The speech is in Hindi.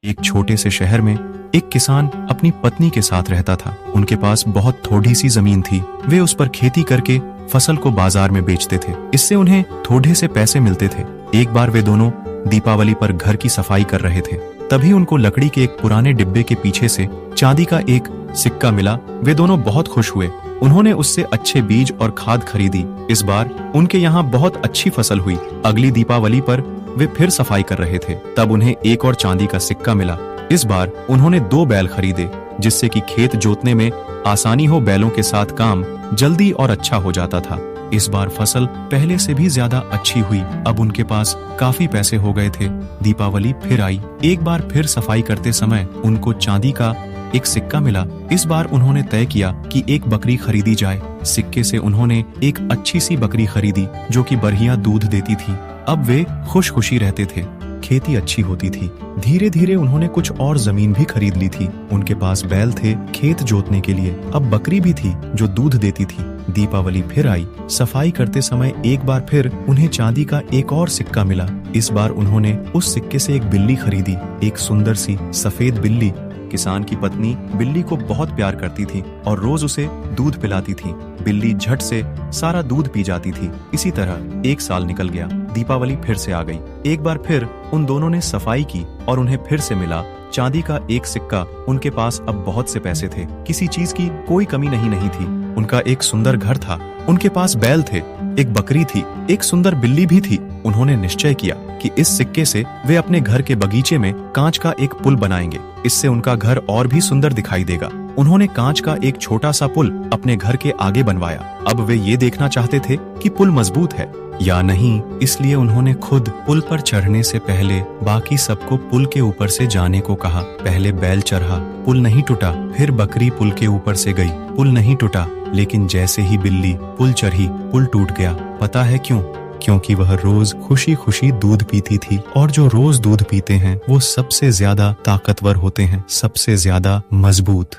एक छोटे से शहर में एक किसान अपनी पत्नी के साथ रहता था। उनके पास बहुत थोड़ी सी जमीन थी। वे उस पर खेती करके फसल को बाजार में बेचते थे। इससे उन्हें थोड़े से पैसे मिलते थे। एक बार वे दोनों दीपावली पर घर की सफाई कर रहे थे। तभी उनको लकड़ी के एक पुराने डिब्बे के पीछे से चांदी का एक सिक्का मिला। वे दोनों बहुत खुश हुए। उन्होंने उससे अच्छे बीज और खाद खरीदी। इस बार उनके यहाँ बहुत अच्छी फसल हुई। अगली दीपावली पर वे फिर सफाई कर रहे थे। तब उन्हें एक और चांदी का सिक्का मिला। इस बार उन्होंने 2 बैल खरीदे, जिससे कि खेत जोतने में आसानी हो। बैलों के साथ काम जल्दी और अच्छा हो जाता था। इस बार फसल पहले से भी ज्यादा अच्छी हुई। अब उनके पास काफी पैसे हो गए थे। दीपावली फिर आई। एक बार फिर सफाई करते समय उनको चांदी का एक सिक्का मिला। इस बार उन्होंने तय किया कि एक बकरी खरीदी जाए। सिक्के से उन्होंने एक अच्छी सी बकरी खरीदी, जो कि बढ़िया दूध देती थी। अब वे खुश खुशी रहते थे। खेती अच्छी होती थी। धीरे धीरे उन्होंने कुछ और जमीन भी खरीद ली थी। उनके पास बैल थे खेत जोतने के लिए। अब बकरी भी थी जो दूध देती थी। दीपावली फिर आई। सफाई करते समय एक बार फिर उन्हें चांदी का एक और सिक्का मिला। इस बार उन्होंने उस सिक्के से एक बिल्ली खरीदी, एक सुंदर सी सफेद बिल्ली। किसान की पत्नी बिल्ली को बहुत प्यार करती थी और रोज उसे दूध पिलाती थी। बिल्ली झट से सारा दूध पी जाती थी। इसी तरह 1 साल निकल गया। दीपावली फिर से आ गई। एक बार फिर उन दोनों ने सफाई की और उन्हें फिर से मिला चांदी का एक सिक्का। उनके पास अब बहुत से पैसे थे। किसी चीज की कोई कमी नहीं थी। उनका एक सुंदर घर था। उनके पास बैल थे, एक बकरी थी, एक सुंदर बिल्ली भी थी। उन्होंने निश्चय किया कि इस सिक्के से वे अपने घर के बगीचे में कांच का एक पुल बनाएंगे। इससे उनका घर और भी सुंदर दिखाई देगा। उन्होंने कांच का एक छोटा सा पुल अपने घर के आगे बनवाया। अब वे ये देखना चाहते थे कि पुल मजबूत है या नहीं, इसलिए उन्होंने खुद पुल पर चढ़ने से पहले बाकी सबको पुल के ऊपर से जाने को कहा। पहले बैल चढ़ा, पुल नहीं टूटा। फिर बकरी पुल के ऊपर से गई, पुल नहीं टूटा। लेकिन जैसे ही बिल्ली पुल चढ़ी, पुल टूट गया। पता है क्यों? क्योंकि वह रोज खुशी खुशी दूध पीती थी, और जो रोज दूध पीते हैं वो सबसे ज्यादा ताकतवर होते हैं, सबसे ज्यादा मजबूत।